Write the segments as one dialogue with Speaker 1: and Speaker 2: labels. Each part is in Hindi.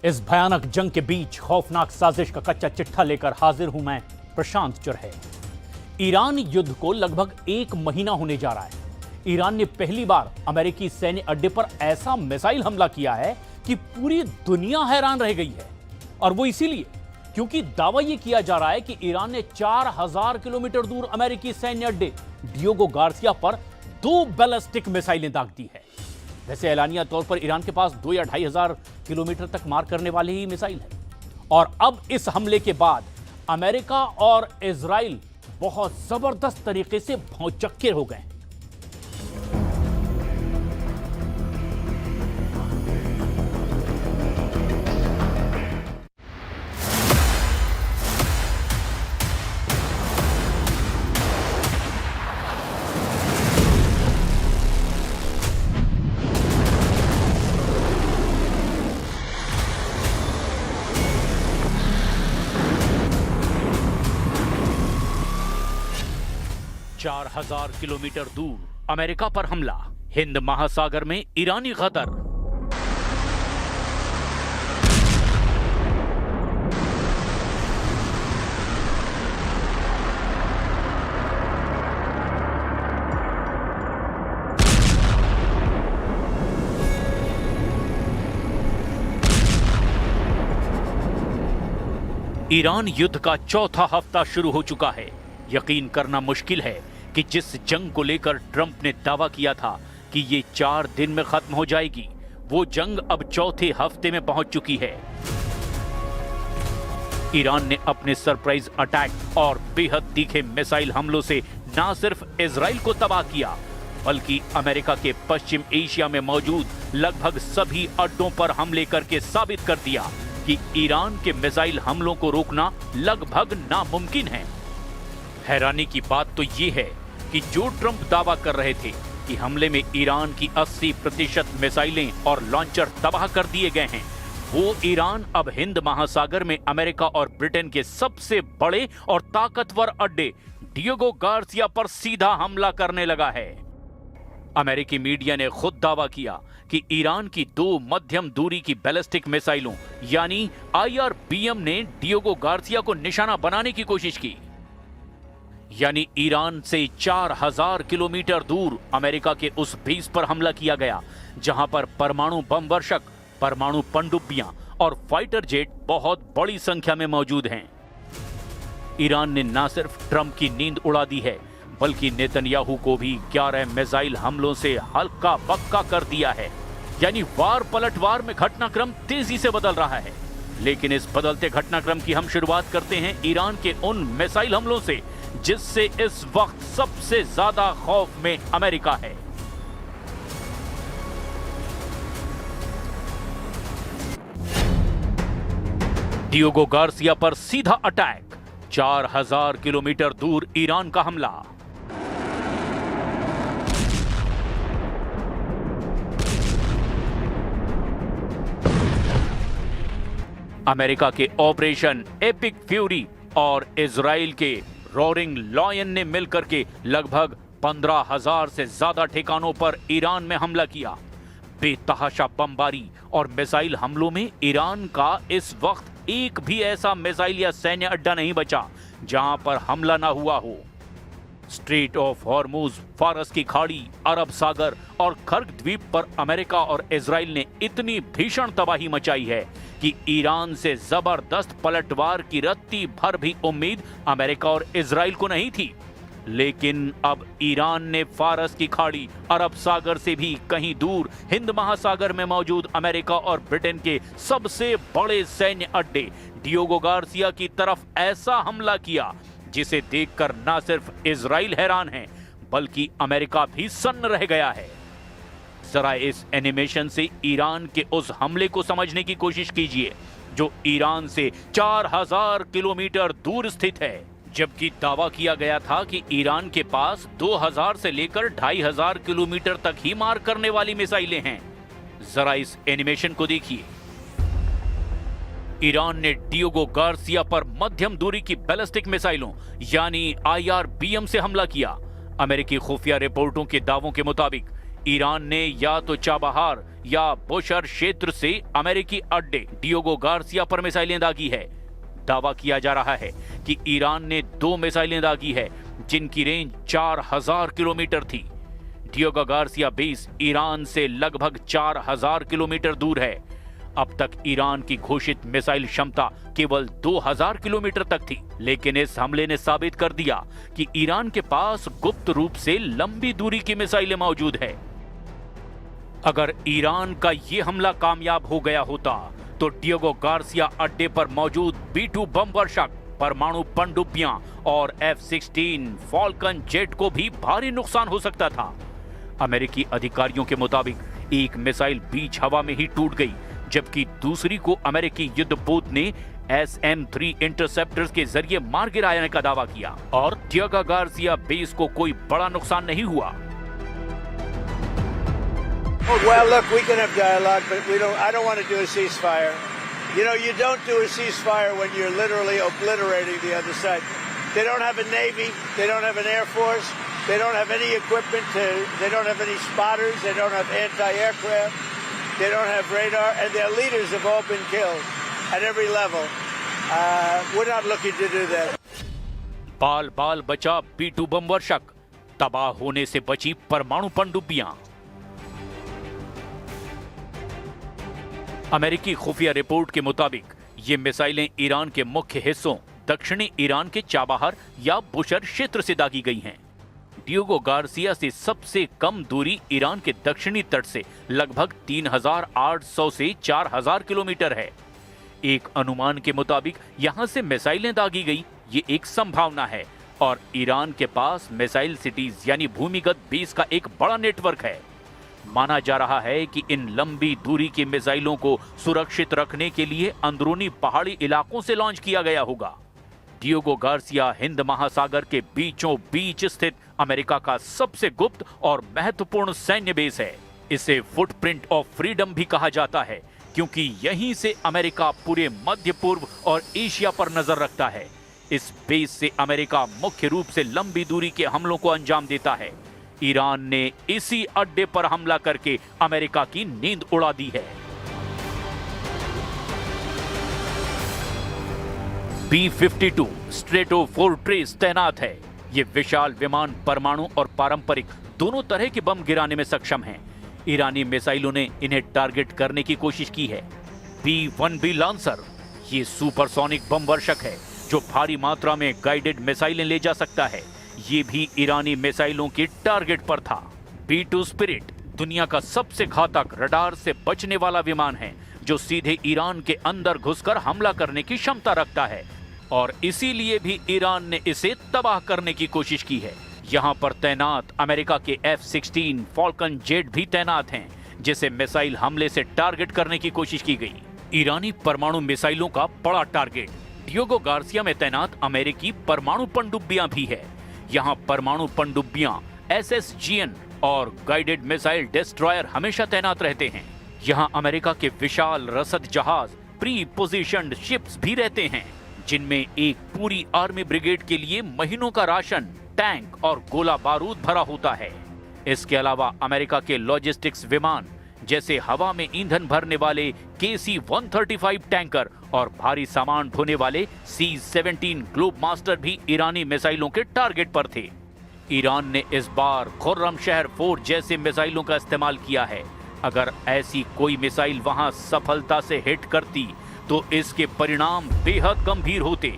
Speaker 1: इस भयानक जंग के बीच खौफनाक साजिश का कच्चा चिट्ठा लेकर हाजिर हूं मैं, प्रशांत चुरहे। ईरान युद्ध को लगभग 1 महीना होने जा रहा है। ईरान ने पहली बार अमेरिकी सैन्य अड्डे पर ऐसा मिसाइल हमला किया है कि पूरी दुनिया हैरान रह गई है। और वो इसीलिए क्योंकि दावा यह किया जा रहा है कि ईरान ने 4000 किलोमीटर दूर अमेरिकी सैन्य अड्डे डियोगो गार्सिया पर 2 बैलिस्टिक मिसाइलें दाग दी है। वैसे एलानिया तौर पर ईरान के पास 2 या 2500 किलोमीटर तक मार करने वाले ही मिसाइल है। और अब इस हमले के बाद अमेरिका और इजराइल बहुत जबरदस्त तरीके से भौचक्के हो गए। 4000 किलोमीटर दूर अमेरिका पर हमला, हिंद महासागर में ईरानी खतर। ईरान युद्ध का चौथा हफ्ता शुरू हो चुका है। यकीन करना मुश्किल है कि जिस जंग को लेकर ट्रंप ने दावा किया था कि ये 4 दिन में खत्म हो जाएगी, वो जंग अब चौथे हफ्ते में पहुंच चुकी है। ईरान ने अपने सरप्राइज अटैक और बेहद तीखे मिसाइल हमलों से न सिर्फ इजराइल को तबाह किया, बल्कि अमेरिका के पश्चिम एशिया में मौजूद लगभग सभी अड्डों पर हमले करके साबित कर दिया कि ईरान के मिसाइल हमलों को रोकना लगभग नामुमकिन है। हैरानी की बात तो ये है कि जो ट्रंप दावा कर रहे थे कि हमले में ईरान की 80% मिसाइलें और लॉन्चर तबाह कर दिए गए हैं, वो ईरान अब हिंद महासागर में अमेरिका और ब्रिटेन के सबसे बड़े और ताकतवर अड्डे डियोगो गार्सिया पर सीधा हमला करने लगा है। अमेरिकी मीडिया ने खुद दावा किया कि ईरान की 2 मध्यम दूरी की बैलिस्टिक मिसाइलों यानी IRBM ने डियोगो गार्सिया को निशाना बनाने की कोशिश की। यानी ईरान से 4000 किलोमीटर दूर अमेरिका के उस बेस पर हमला किया गया जहां पर परमाणु बम वर्षक, परमाणु पनडुब्बियां और फाइटर जेट बहुत बड़ी संख्या में मौजूद हैं। ईरान ने न सिर्फ ट्रंप की नींद उड़ा दी है, बल्कि नेतन्याहू को भी 11 मिसाइल हमलों से हल्का बक्का कर दिया है। यानी वार पलटवार में घटनाक्रम तेजी से बदल रहा है। लेकिन इस बदलते घटनाक्रम की हम शुरुआत करते हैं ईरान के उन मिसाइल हमलों से जिससे इस वक्त सबसे ज्यादा खौफ में अमेरिका है। डियोगो गार्सिया पर सीधा अटैक, 4000 किलोमीटर दूर ईरान का हमला। अमेरिका के ऑपरेशन एपिक फ्यूरी और इजराइल के रोरिंग लॉयन ने मिलकर के लगभग 15,000 से ज्यादा ठिकानों पर ईरान में हमला किया। बेतहाशा बमबारी और मिसाइल हमलों में ईरान का इस वक्त एक भी ऐसा मिसाइल या सैन्य अड्डा नहीं बचा जहां पर हमला ना हुआ हो। स्ट्रेट ऑफ हॉर्मुज, फारस की खाड़ी, अरब सागर और कर्ग द्वीप पर अमेरिका और इजराइल ने इतनी भीषण तबाही मचाई है कि ईरान से जबरदस्त पलटवार की रत्ती भर भी उम्मीद अमेरिका और इजराइल को नहीं थी। लेकिन अब ईरान ने फारस की खाड़ी, अरब सागर से भी कहीं दूर हिंद महासागर में मौजूद अमेरिका और ब्रिटेन के सबसे बड़े सैन्य अड्डे डियोगो गार्सिया की तरफ ऐसा हमला किया जिसे देखकर न सिर्फ इजराइल हैरान है, बल्कि अमेरिका भी सन्न रह गया है। जरा इस एनिमेशन से ईरान के उस हमले को समझने की कोशिश कीजिए जो ईरान से 4000 किलोमीटर दूर स्थित है, जबकि दावा किया गया था कि ईरान के पास 2000 से लेकर 2500 किलोमीटर तक ही मार करने वाली मिसाइलें हैं। जरा इस एनिमेशन को देखिए। ईरान ने डियोगो गार्सिया पर मध्यम दूरी की बैलिस्टिक मिसाइलों यानी IRBM से हमला किया। अमेरिकी खुफिया रिपोर्टों के दावों के मुताबिक ईरान ने या तो चाबहार या बुशर क्षेत्र से अमेरिकी अड्डे डियोगो गार्सिया पर मिसाइलें दागी है। दावा किया जा रहा है कि ईरान ने 2 मिसाइलें दागी है जिनकी रेंज 4000 किलोमीटर थी। डियोगो गार्सिया बेस ईरान से लगभग 4000 किलोमीटर दूर है। अब तक ईरान की घोषित मिसाइल क्षमता केवल 2000 किलोमीटर तक थी, लेकिन इस हमले ने साबित कर दिया कि ईरान के पास गुप्त रूप से लंबी दूरी की मिसाइलें मौजूद है। अगर ईरान का यह हमला कामयाब हो गया होता तो डियोगो गार्सिया अड्डे पर मौजूद B-2 बम वर्षक, परमाणु पनडुब्बियां और F-16 फॉल्कन जेट को भी भारी नुकसान हो सकता था। अमेरिकी अधिकारियों के मुताबिक एक मिसाइल बीच हवा में ही टूट गई, जबकि दूसरी को अमेरिकी युद्धपोत ने SM-3 इंटरसेप्टर्स के जरिए मार गिराने का दावा किया और डियोगो गार्सिया बेस को कोई बड़ा नुकसान नहीं हुआ।
Speaker 2: Well, look, we can have dialogue, but I don't want to do a ceasefire. You know, you don't do a ceasefire when you're literally obliterating the other side. They don't have a navy, they don't have an air force, they don't have any equipment, they don't have any spotters, they don't have anti-aircraft, they don't have radar, and their leaders have all been killed at every level. We're not looking to do that.
Speaker 1: बाल बाल बचा B-2 बम वर्षक, तबाह होने से बची परमाणु पनडुब्बियां। अमेरिकी खुफिया रिपोर्ट के मुताबिक ये मिसाइलें ईरान के मुख्य हिस्सों दक्षिणी ईरान के चाबहार या बुशर क्षेत्र से दागी गई हैं। डियोगो गार्सिया से सबसे कम दूरी ईरान के दक्षिणी तट से लगभग 3800 से 4000 किलोमीटर है। एक अनुमान के मुताबिक यहां से मिसाइलें दागी गई, ये एक संभावना है और ईरान के पास मिसाइल सिटीज यानी भूमिगत बेस का एक बड़ा नेटवर्क है। माना जा रहा है कि इन लंबी दूरी की मिसाइलों को सुरक्षित रखने के लिए अंदरूनी पहाड़ी इलाकों से लॉन्च किया गया होगा। डियोगो गार्सिया हिंद महासागर के बीचों बीच स्थित अमेरिका का सबसे गुप्त और महत्वपूर्ण सैन्य बेस है। इसे फुटप्रिंट ऑफ फ्रीडम भी कहा जाता है क्योंकि यहीं से अमेरिका पूरे मध्य पूर्व और एशिया पर नजर रखता है। इस बेस से अमेरिका मुख्य रूप से लंबी दूरी के हमलों को अंजाम देता है। ईरान ने इसी अड्डे पर हमला करके अमेरिका की नींद उड़ा दी है। B-52 स्ट्रेटोफोर्ट्रेस तैनात है। ये विशाल विमान परमाणु और पारंपरिक दोनों तरह के बम गिराने में सक्षम हैं। ईरानी मिसाइलों ने इन्हें टारगेट करने की कोशिश की है। B-1B लांसर ये सुपरसोनिक बम वर्षक है जो भारी मात्रा में गाइडेड मिसाइलें ले जा सकता है। ये भी ईरानी मिसाइलों के टारगेट पर था। B-2 स्पिरिट दुनिया का सबसे घातक रडार से बचने वाला विमान है जो सीधे ईरान के अंदर घुसकर हमला करने की क्षमता रखता है और इसीलिए भी ईरान ने इसे तबाह करने की कोशिश की है। यहाँ पर तैनात अमेरिका के F-16 फॉल्कन जेट भी तैनात हैं जिसे मिसाइल हमले से टारगेट करने की कोशिश की गई। ईरानी परमाणु मिसाइलों का बड़ा टारगेट डियोगो गार्सिया में तैनात अमेरिकी परमाणु पनडुब्बियां भी है। यहाँ परमाणु पनडुब्बियां SSGN और गाइडेड मिसाइल डिस्ट्रॉयर हमेशा तैनात रहते हैं। यहाँ अमेरिका के विशाल रसद जहाज प्री पोजिशन्ड शिप्स भी रहते हैं जिनमें एक पूरी आर्मी ब्रिगेड के लिए महीनों का राशन, टैंक और गोला बारूद भरा होता है। इसके अलावा अमेरिका के लॉजिस्टिक्स विमान जैसे हवा में ईंधन भरने वाले KC-135 टैंकर और भारी सामान ढोने वाले C-17 ग्लोब मास्टर भी ईरानी मिसाइलों के टारगेट पर थे। ईरान ने इस बार खुर्रमशहर 4 जैसे मिसाइलों का इस्तेमाल किया है। अगर ऐसी कोई मिसाइल वहां सफलता से हिट करती तो इसके परिणाम बेहद गंभीर होते।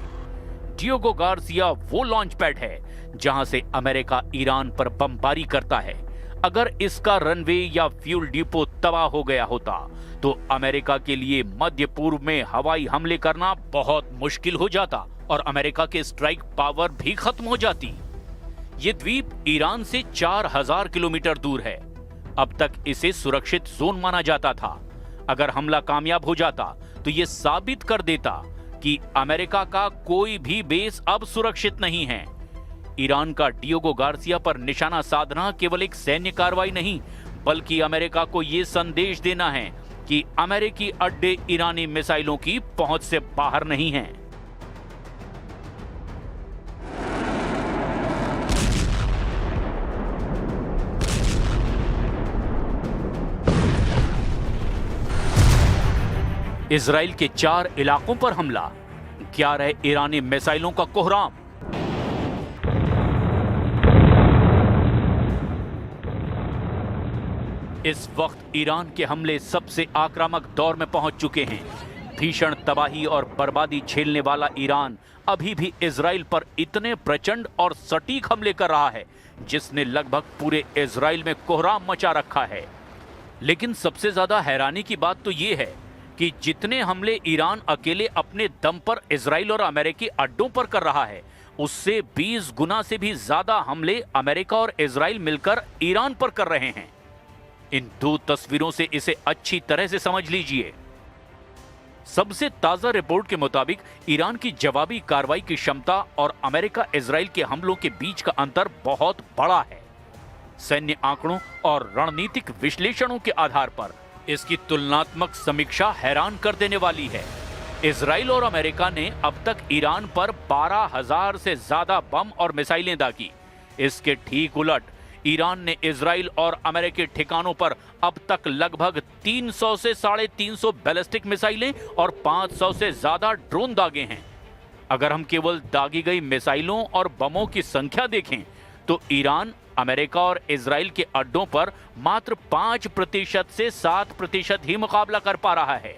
Speaker 1: डियोगो गार्सिया वो लॉन्च पैड है जहां से अमेरिका ईरान पर बमबारी करता है। अगर इसका रनवे या फ्यूल डिपो तबाह हो गया होता तो अमेरिका के लिए मध्य पूर्व में हवाई हमले करना बहुत मुश्किल हो जाता और अमेरिका के स्ट्राइक पावर भी खत्म हो जाती। ये द्वीप ईरान से 4000 किलोमीटर दूर है। अब तक इसे सुरक्षित जोन माना जाता था। अगर हमला कामयाब हो जाता तो यह साबित कर देता कि अमेरिका का कोई भी बेस अब सुरक्षित नहीं है। ईरान का डियोगो गार्सिया पर निशाना साधना केवल एक सैन्य कार्रवाई नहीं बल्कि अमेरिका को यह संदेश देना है कि अमेरिकी अड्डे ईरानी मिसाइलों की पहुंच से बाहर नहीं हैं। इजराइल के 4 इलाकों पर हमला, 11 ईरानी मिसाइलों का कोहराम। इस वक्त ईरान के हमले सबसे आक्रामक दौर में पहुंच चुके हैं। भीषण तबाही और बर्बादी झेलने वाला ईरान अभी भी इजराइल पर इतने प्रचंड और सटीक हमले कर रहा है जिसने लगभग पूरे इजराइल में कोहराम मचा रखा है। लेकिन सबसे ज्यादा हैरानी की बात तो यह है कि जितने हमले ईरान अकेले अपने दम पर इजराइल और अमेरिकी अड्डों पर कर रहा है, उससे 20 गुना से भी ज्यादा हमले अमेरिका और इजराइल मिलकर ईरान पर कर रहे हैं। इन 2 तस्वीरों से इसे अच्छी तरह से समझ लीजिए। सबसे ताजा रिपोर्ट के मुताबिक ईरान की जवाबी कार्रवाई की क्षमता और अमेरिका इजराइल के हमलों के बीच का अंतर बहुत बड़ा है। सैन्य आंकड़ों और रणनीतिक विश्लेषणों के आधार पर इसकी तुलनात्मक समीक्षा हैरान कर देने वाली है। इजराइल और अमेरिका ने अब तक ईरान पर 12,000 से ज्यादा बम और मिसाइलें दागी। इसके ठीक उलट ईरान ने इजराइल और अमेरिकी ठिकानों पर अब तक लगभग 300 से 350 बैलिस्टिक मिसाइलें और 500 से ज्यादा ड्रोन दागे हैं। अगर हम केवल दागी गई मिसाइलों और बमों की संख्या देखें तो ईरान अमेरिका और इजराइल के अड्डों पर मात्र 5% से 7% ही मुकाबला कर पा रहा है।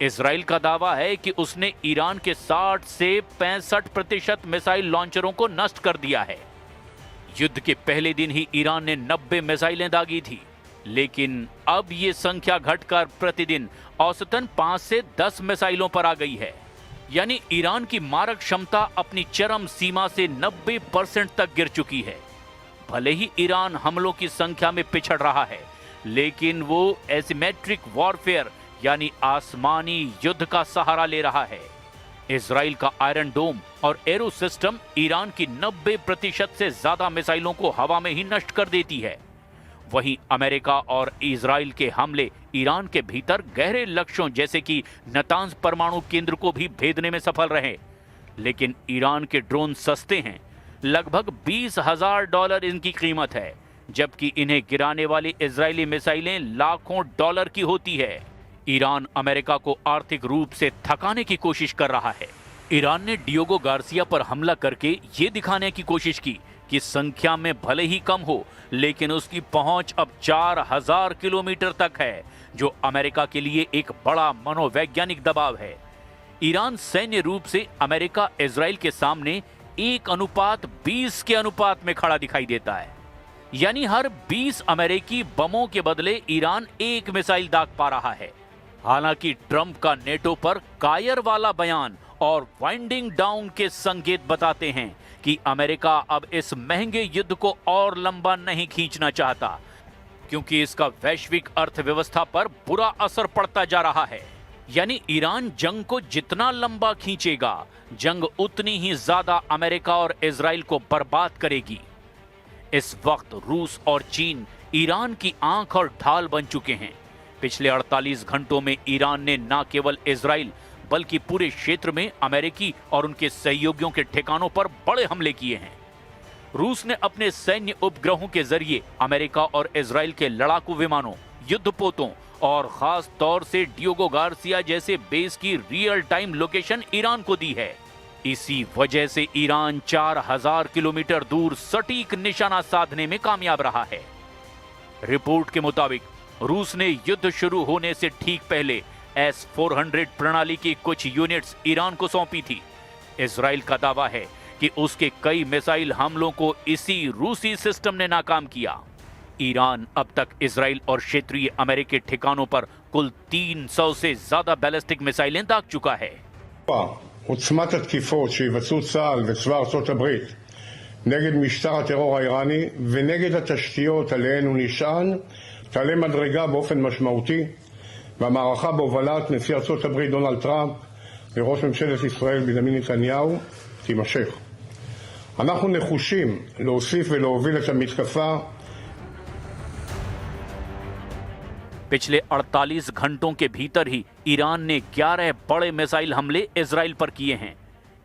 Speaker 1: इजराइल का दावा है कि उसने ईरान के 60 से 65% मिसाइल लॉन्चरों को नष्ट कर दिया है। युद्ध के पहले दिन ही ईरान ने 90 मिसाइलें दागी थी, लेकिन अब ये संख्या घटकर प्रतिदिन औसतन 5 से 10 मिसाइलों पर आ गई है। यानी ईरान की मारक क्षमता अपनी चरम सीमा से 90% तक गिर चुकी है। भले ही ईरान हमलों की संख्या में पिछड़ रहा है, लेकिन वो एसिमेट्रिक वॉरफेयर यानी आसमानी युद्ध का सहारा ले रहा है। इजराइल का आयरन डोम और एरो सिस्टम ईरान की 90% से ज्यादा मिसाइलों को हवा में ही नष्ट कर देती है। वहीं अमेरिका और इजराइल के हमले ईरान के भीतर गहरे लक्ष्यों जैसे कि नतांज परमाणु केंद्र को भी भेदने में सफल रहे। लेकिन ईरान के ड्रोन सस्ते हैं, लगभग $20,000 इनकी कीमत है, जबकि इन्हें गिराने वाली इजरायली मिसाइलें लाखों डॉलर की होती है। ईरान अमेरिका को आर्थिक रूप से थकाने की कोशिश कर रहा है। ईरान ने डियोगो गार्सिया पर हमला करके ये दिखाने की कोशिश की कि संख्या में भले ही कम हो, लेकिन उसकी पहुंच अब 4,000 किलोमीटर तक है, जो अमेरिका के लिए एक बड़ा मनोवैज्ञानिक दबाव है। ईरान सैन्य रूप से अमेरिका इजराइल के सामने 1:20 के अनुपात में खड़ा दिखाई देता है। यानी हर 20 अमेरिकी बमों के बदले ईरान 1 मिसाइल दाग पा रहा है। हालांकि ट्रंप का नेटो पर कायर वाला बयान और वाइंडिंग डाउन के संकेत बताते हैं कि अमेरिका अब इस महंगे युद्ध को और लंबा नहीं खींचना चाहता, क्योंकि इसका वैश्विक अर्थव्यवस्था पर बुरा असर पड़ता जा रहा है। यानी ईरान जंग को जितना लंबा खींचेगा, जंग उतनी ही ज्यादा अमेरिका और इजराइल को बर्बाद करेगी। इस वक्त रूस और चीन ईरान की आंख और ढाल बन चुके हैं। पिछले 48 घंटों में ईरान ने न केवल इजराइल बल्कि पूरे क्षेत्र में अमेरिकी और उनके सहयोगियों के ठिकानों पर बड़े हमले किए हैं। रूस ने अपने सैन्य उपग्रहों के जरिए अमेरिका और इजराइल के लड़ाकू विमानों, युद्धपोतों और खास तौर से डियोगो गार्सिया जैसे बेस की रियल टाइम लोकेशन ईरान को दी है। इसी वजह से ईरान 4,000 किलोमीटर दूर सटीक निशाना साधने में कामयाब रहा है। रिपोर्ट के मुताबिक रूस ने युद्ध शुरू होने से ठीक पहले S-400 प्रणाली की कुछ यूनिट्स ईरान को सौंपी थी। इजराइल का दावा है कि उसके कई मिसाइल हमलों को इसी रूसी सिस्टम ने नाकाम किया। ईरान अब तक इजराइल और क्षेत्रीय अमेरिकी ठिकानों पर कुल 300 से ज्यादा बैलिस्टिक मिसाइलें दाग चुका है।
Speaker 3: עוצמת התקיפות שיבצעו צה"ל וצבא ארצות הברית נגד משטר הטרור האיראני ונגד התשתיות עליהן הוא נשען תעלה מדרגה באופן משמעותי, והמערכה בהובלת נשיא ארצות הברית דונלד טראמפ וראש ממשלת ישראל בנימין נתניהו תימשך. אנחנו נחושים להוסיף ולהוביל את המתקפה.
Speaker 1: पिछले 48 घंटों के भीतर ही ईरान ने 11 बड़े मिसाइल हमले इजराइल पर किए हैं।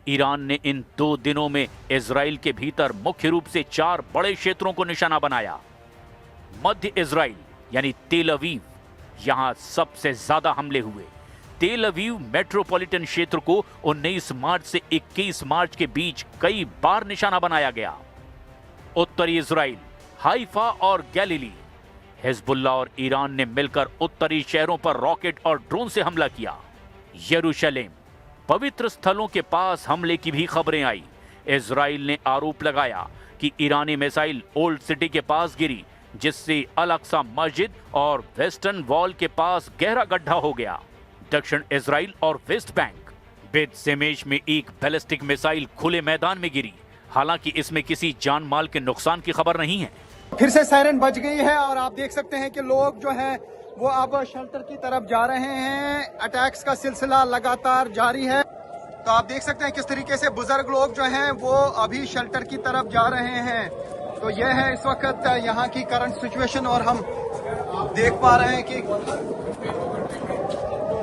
Speaker 1: ईरान ने इन 2 दिनों में इजराइल के भीतर मुख्य रूप से 4 बड़े क्षेत्रों को निशाना बनाया। मध्य इजराइल यानी तेल अवीव, यहां सबसे ज्यादा हमले हुए। तेल अवीव मेट्रोपॉलिटन क्षेत्र को 19 मार्च से 21 मार्च के बीच कई बार निशाना बनाया गया। उत्तरी इजराइल, हाइफा और गैलीली, हिजबुल्लाह और ईरान ने मिलकर उत्तरी शहरों पर रॉकेट और ड्रोन से हमला किया। यरूशलेम, पवित्र स्थलों के पास हमले की भी खबरें आई। इजराइल ने आरोप लगाया कि ईरानी मिसाइल ओल्ड सिटी के पास गिरी, जिससे अल अक्सा मस्जिद और वेस्टर्न वॉल के पास गहरा गड्ढा हो गया। दक्षिण इजराइल और वेस्ट बैंक, बेत शेमेश में एक बैलिस्टिक मिसाइल खुले मैदान में गिरी। हालांकि इसमें किसी जान माल के नुकसान की खबर नहीं है।
Speaker 4: फिर से सायरन बज गई है और आप देख सकते हैं कि लोग जो हैं वो अब शेल्टर की तरफ जा रहे हैं। अटैक्स का सिलसिला लगातार जारी है। तो आप देख सकते हैं किस तरीके से बुजुर्ग लोग जो हैं वो अभी शेल्टर की तरफ जा रहे हैं। तो यह है इस वक्त यहाँ की करंट सिचुएशन और हम देख पा रहे हैं कि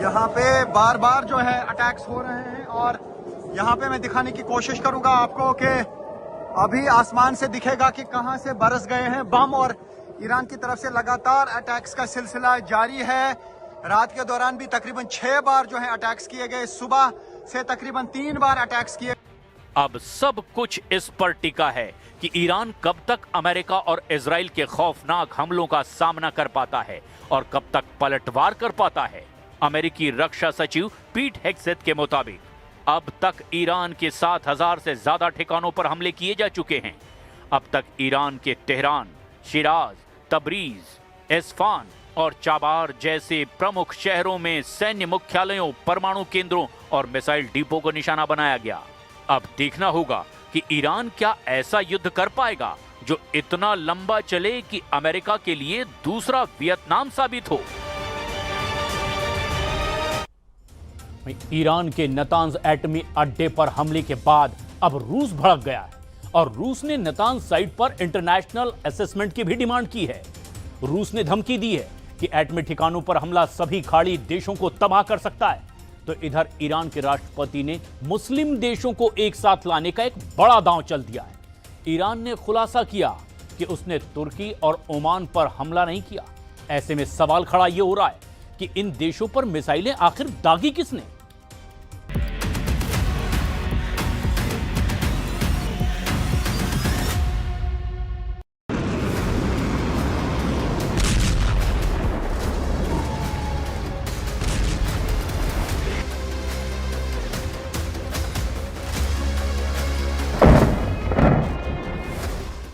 Speaker 4: यहाँ पे बार बार जो है अटैक्स हो रहे हैं। और यहाँ पे मैं दिखाने की कोशिश करूंगा आपको कि अभी आसमान से दिखेगा कि कहां से बरस गए हैं बम और ईरान की तरफ से लगातार अटैक्स का सिलसिला जारी है। रात के दौरान भी तकरीबन 6 बार जो है अटैक्स किए गए, सुबह से तकरीबन 3 बार अटैक्स किए।
Speaker 1: अब सब कुछ इस पर टिका है कि ईरान कब तक अमेरिका और इजराइल के खौफनाक हमलों का सामना कर पाता है और कब तक पलटवार कर पाता है। अमेरिकी रक्षा सचिव पीट हेग्सेथ के मुताबिक अब तक ईरान के 7,000 से ज्यादा ठिकानों पर हमले किए जा चुके हैं। अब तक ईरान के तेहरान, शिराज, तबरीज, एस्फान और चाबार जैसे प्रमुख शहरों में सैन्य मुख्यालयों, परमाणु केंद्रों और मिसाइल डिपो को निशाना बनाया गया। अब देखना होगा कि ईरान क्या ऐसा युद्ध कर पाएगा जो इतना लंबा चले कि अमेरिका के लिए दूसरा वियतनाम साबित हो। ईरान के नतांज एटमी अड्डे पर हमले के बाद अब रूस भड़क गया है और रूस ने नतांज साइट पर इंटरनेशनल असेसमेंट की भी डिमांड की है। रूस ने धमकी दी है कि एटमी ठिकानों पर हमला सभी खाड़ी देशों को तबाह कर सकता है। तो इधर ईरान के राष्ट्रपति ने मुस्लिम देशों को एक साथ लाने का एक बड़ा दांव चल दिया है। ईरान ने खुलासा किया कि उसने तुर्की और ओमान पर हमला नहीं किया। ऐसे में सवाल खड़ा यह हो रहा है कि इन देशों पर मिसाइलें आखिर दागी किसने?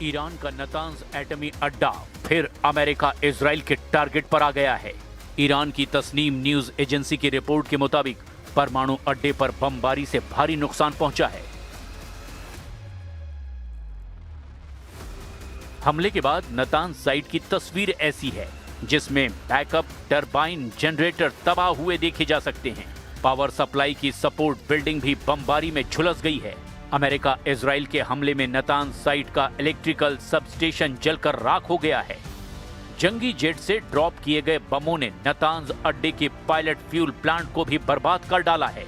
Speaker 1: ईरान का नतांज एटमी अड्डा फिर अमेरिका इजराइल के टारगेट पर आ गया है। ईरान की तस्नीम न्यूज एजेंसी की रिपोर्ट के मुताबिक परमाणु अड्डे पर बमबारी से भारी नुकसान पहुंचा है। हमले के बाद नतांज साइट की तस्वीर ऐसी है जिसमें बैकअप टरबाइन जनरेटर तबाह हुए देखे जा सकते हैं। पावर सप्लाई की सपोर्ट बिल्डिंग भी बमबारी में झुलस गई है। अमेरिका इजराइल के हमले में नतांज साइट का इलेक्ट्रिकल सबस्टेशन जलकर राख हो गया है। जंगी जेट से ड्रॉप किए गए बमों ने नतांज अड्डे के पायलट फ्यूल प्लांट को भी बर्बाद कर डाला है।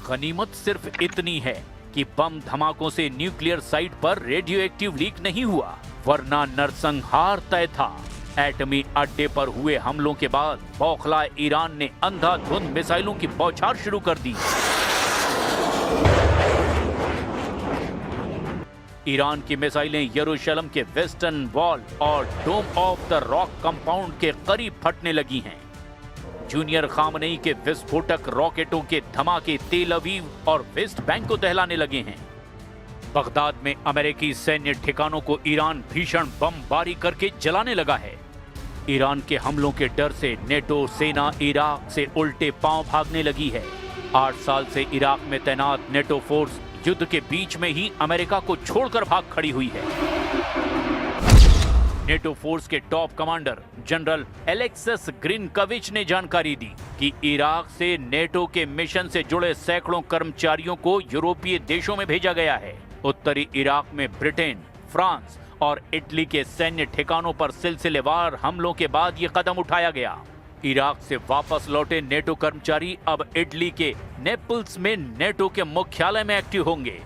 Speaker 1: गनीमत सिर्फ इतनी है कि बम धमाकों से न्यूक्लियर साइट पर रेडियो एक्टिव लीक नहीं हुआ, वरना नरसंहार तय था। एटमी अड्डे पर हुए हमलों के बाद बौखलाए ईरान ने अंधाधुंध मिसाइलों की बौछार शुरू कर दी। ईरान की मिसाइलें यरूशलेम के वेस्टर्न वॉल और डोम ऑफ द रॉक कंपाउंड के करीब फटने लगी हैं। जूनियर खामनेई के विस्फोटक रॉकेटों के धमाके तेल अवीव और वेस्ट बैंक को दहलाने लगे हैं। बगदाद में अमेरिकी सैन्य ठिकानों को ईरान भीषण बमबारी करके जलाने लगा है। ईरान के हमलों के डर से नेटो सेना इराक से उल्टे पांव भागने लगी है। 8 साल से इराक में तैनात नेटो फोर्स युद्ध के बीच में ही अमेरिका को छोड़कर भाग खड़ी हुई है। नेटो फोर्स के टॉप कमांडर जनरल एलेक्सिस ग्रिनकविच ने जानकारी दी कि इराक से नेटो के मिशन से जुड़े सैकड़ों कर्मचारियों को यूरोपीय देशों में भेजा गया है। उत्तरी इराक में ब्रिटेन, फ्रांस और इटली के सैन्य ठिकानों पर सिलसिलेवार हमलों के बाद ये कदम उठाया गया। इराक से वापस लौटे नेटो कर्मचारी अब इटली के नेपल्स में नेटो के मुख्यालय में एक्टिव होंगे।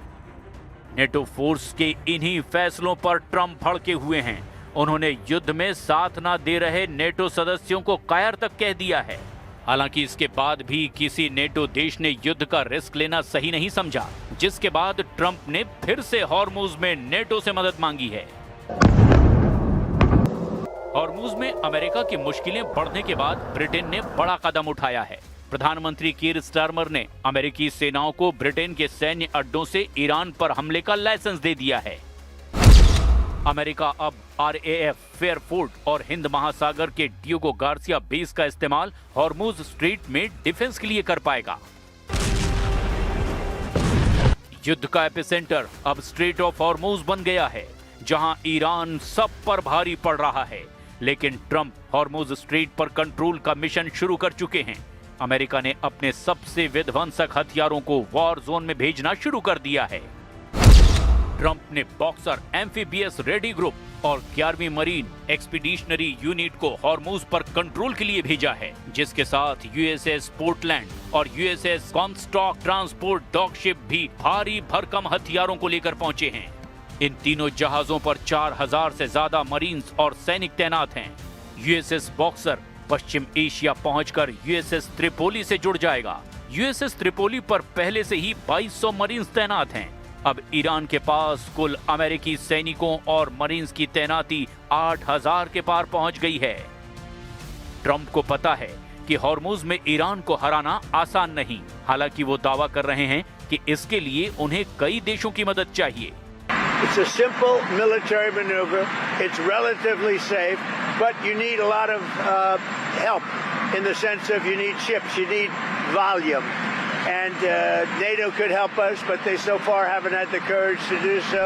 Speaker 1: नेटो फोर्स के इन्हीं फैसलों पर ट्रंप भड़के हुए हैं। उन्होंने युद्ध में साथ ना दे रहे नेटो सदस्यों को कायर तक कह दिया है। हालांकि इसके बाद भी किसी नेटो देश ने युद्ध का रिस्क लेना सही नहीं समझा, जिसके बाद ट्रंप ने फिर से हॉर्मुज में नेटो से मदद मांगी है। हॉर्मुज में अमेरिका की मुश्किलें बढ़ने के बाद ब्रिटेन ने बड़ा कदम उठाया है। प्रधानमंत्री कीर स्टारमर ने अमेरिकी सेनाओं को ब्रिटेन के सैन्य अड्डों से ईरान पर हमले का लाइसेंस दे दिया है। अमेरिका अब RAF, फेयरफोर्ट और हिंद महासागर के डियोगो गार्सिया बेस का इस्तेमाल हॉर्मुज स्ट्रेट में डिफेंस के लिए कर पाएगा। युद्ध का एपिसेंटर अब स्ट्रेट ऑफ हॉर्मुज बन गया है, जहां ईरान सब पर भारी पड़ रहा है। लेकिन ट्रंप हॉर्मुज स्ट्रेट पर कंट्रोल का मिशन शुरू कर चुके हैं। अमेरिका ने अपने सबसे विध्वंसक हथियारों को वॉर जोन में भेजना शुरू कर दिया है। ट्रंप ने बॉक्सर, एम्फीबियस रेडी ग्रुप और 11वीं मरीन एक्सपीडिशनरी यूनिट को हॉर्मुज पर कंट्रोल के लिए भेजा है, जिसके साथ USS पोर्टलैंड और USS कॉमस्टॉक ट्रांसपोर्ट डॉकशिप भी भारी भरकम हथियारों को लेकर पहुंचे हैं। इन तीनों जहाजों पर 4000 से ज्यादा मरीन्स और सैनिक तैनात हैं। USS बॉक्सर पश्चिम एशिया पहुंचकर USS त्रिपोली से जुड़ जाएगा। USS त्रिपोली पर पहले से ही 2200 मरीन्स तैनात हैं। अब ईरान के पास कुल अमेरिकी सैनिकों और मरीन्स की तैनाती 8000 के पार पहुंच गई है। ट्रंप को पता है कि हॉर्मुज में ईरान को हराना आसान नहीं। हालांकि वो दावा कर रहे हैं कि इसके लिए उन्हें कई देशों की मदद चाहिए।
Speaker 2: It's a simple military maneuver. It's relatively safe, but you need a lot of help in the sense of you need ships, you need volume. And NATO could help us, but they so far haven't had the courage to do so.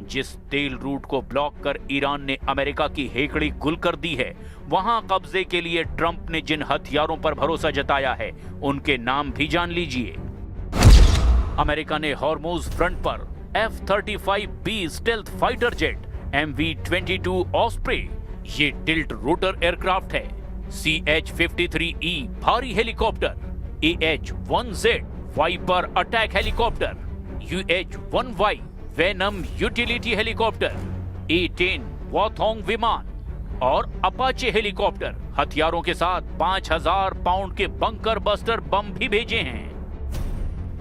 Speaker 1: जिस तेल रूट को ब्लॉक कर ईरान ने अमेरिका की हेकड़ी गुल कर दी है, वहां कब्जे के लिए ट्रंप ने जिन हथियारों पर भरोसा जताया है, उनके नाम भी जान लीजिए। अमेरिका ने हॉर्मुज फ्रंट पर F-35B stealth fighter jet, MV-22 Osprey, ये टिल्ट रोटर एयरक्राफ्ट है, CH-53E भारी helicopter, AH-1Z Viper attack helicopter, UH-1Y Venom utility helicopter, A-10 वॉथोंग विमान और अपाचे हेलीकॉप्टर हथियारों के साथ 5000 पाउंड के बंकर बस्टर बम भी भेजे हैं।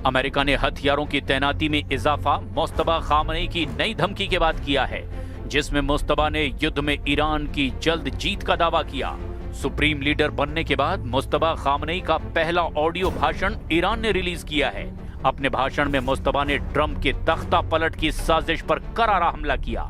Speaker 1: अमेरिका ने हथियारों की तैनाती में इजाफा मुस्तफा खामनेई की नई धमकी के बाद किया है, जिसमें मुस्तफा ने युद्ध में ईरान की जल्द जीत का दावा किया। सुप्रीम लीडर बनने के बाद मुस्तफा खामनेई का पहला ऑडियो भाषण ईरान ने रिलीज किया है। अपने भाषण में मुस्तफा ने ट्रंप के तख्ता पलट की साजिश पर करारा हमला किया।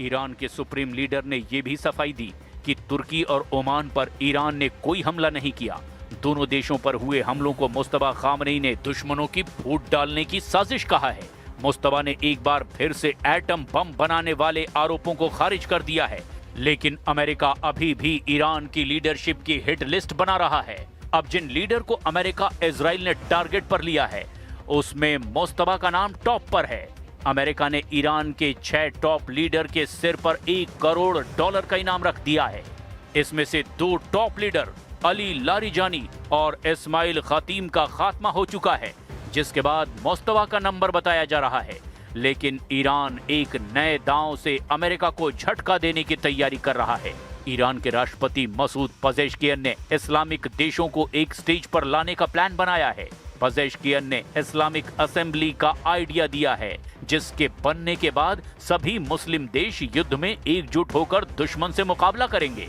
Speaker 1: ईरान के सुप्रीम लीडर ने यह भी सफाई दी कि तुर्की और ओमान पर ईरान ने कोई हमला नहीं किया। दोनों देशों पर हुए हमलों को मुस्तफा खामनेई ने दुश्मनों की फूट डालने की साजिश कहा है। मुस्तफा ने एक बार फिर से एटम बम बनाने वाले आरोपों को खारिज कर दिया है, लेकिन अमेरिका अभी भी ईरान की लीडरशिप की हिट लिस्ट बना रहा है। अब जिन लीडर को अमेरिका इजराइल ने टारगेट पर लिया है, उसमें मुस्तफा का नाम टॉप पर है। अमेरिका ने ईरान के 6 टॉप लीडर के सिर पर $1 करोड़ का इनाम रख दिया है। इसमें से 2 टॉप लीडर अली लारिजानी और इस्माइल खतीम का खात्मा हो चुका है, जिसके बाद मुस्तफा का नंबर बताया जा रहा है। लेकिन ईरान एक नए दांव से अमेरिका को झटका देने की तैयारी कर रहा है। ईरान के राष्ट्रपति मसूद पजेश्कियन ने इस्लामिक देशों को एक स्टेज पर लाने का प्लान बनाया है। पजेश्कियन ने इस्लामिक असेंबली का आइडिया दिया है, जिसके बनने के बाद सभी मुस्लिम देश युद्ध में एकजुट होकर दुश्मन से मुकाबला करेंगे।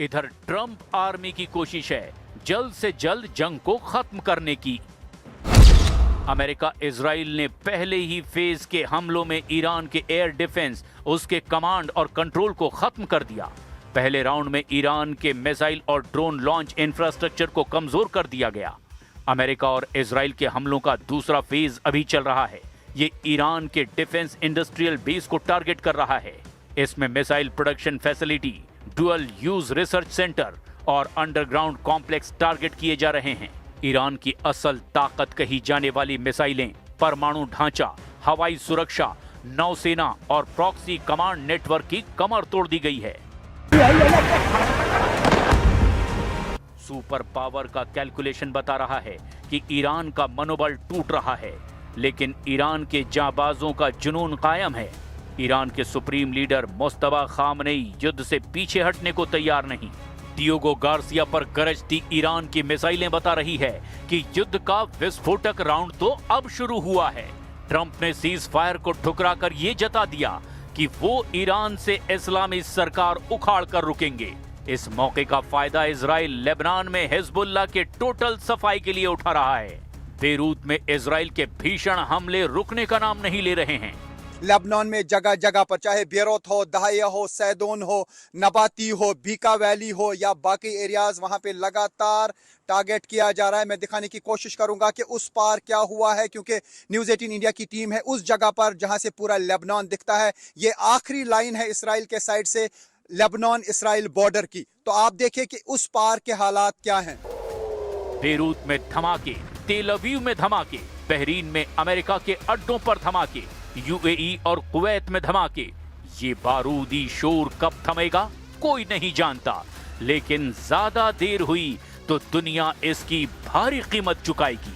Speaker 1: इधर ट्रंप आर्मी की कोशिश है जल्द से जल्द जंग को खत्म करने की। अमेरिका इजराइल ने पहले ही फेज के हमलों में ईरान के एयर डिफेंस, उसके कमांड और कंट्रोल को खत्म कर दिया। पहले राउंड में ईरान के मिसाइल और ड्रोन लॉन्च इंफ्रास्ट्रक्चर को कमजोर कर दिया गया। अमेरिका और इजराइल के हमलों का दूसरा फेज अभी चल रहा है। ये ईरान के डिफेंस इंडस्ट्रियल बेस को टारगेट कर रहा है। इसमें missile production facility, dual use research centre और अंडरग्राउंड कॉम्प्लेक्स टारगेट किए जा रहे हैं। ईरान की असल ताकत कही जाने वाली मिसाइलें, परमाणु ढांचा, हवाई सुरक्षा, नौसेना और प्रॉक्सी कमांड नेटवर्क की कमर तोड़ दी गई है। सुपर पावर का कैलकुलेशन बता रहा है कि ईरान का मनोबल टूट रहा है, लेकिन ईरान के जांबाजों का जुनून कायम है। ईरान के सुप्रीम लीडर मुस्तफा खामनेई युद्ध से पीछे हटने को तैयार नहीं। डियोगो गार्सिया पर गरजती ईरान की मिसाइलें बता रही है कि युद्ध का विस्फोटक राउंड तो अब शुरू हुआ है। ट्रंप ने सीज फायर को ठुकराकर ये जता दिया कि वो ईरान से इस्लामी सरकार उखाड़ कर रुकेंगे। इस मौके का फायदा इजराइल लेबनान में हिजबुल्लाह के टोटल सफाई के लिए उठा रहा है। बेरूत में इजराइल के भीषण हमले रुकने का नाम नहीं ले रहे हैं।
Speaker 4: लेबनान में जगह जगह पर, चाहे बेरूत हो, दाहिया हो, सैदोन हो, नबाती हो, बीका वैली हो या बाकी एरियाज, वहां पे लगातार टारगेट किया जा रहा है। मैं दिखाने की कोशिश करूंगा कि उस पार क्या हुआ है, क्योंकि न्यूज़ 18 इंडिया की टीम है उस जगह पर जहां से पूरा लेबनान दिखता है। ये आखिरी लाइन है इसराइल के साइड से लेबनान इसराइल बॉर्डर की। तो आप देखिए कि उस पार के हालात क्या हैं।
Speaker 1: बेरूत में धमाके, तेल अवीव में धमाके, बहरीन में अमेरिका के अड्डों पर धमाके, यूएई और कुवैत में धमाके। ये बारूदी शोर कब थमेगा कोई नहीं जानता, लेकिन ज्यादा देर हुई तो दुनिया इसकी भारी कीमत चुकाएगी।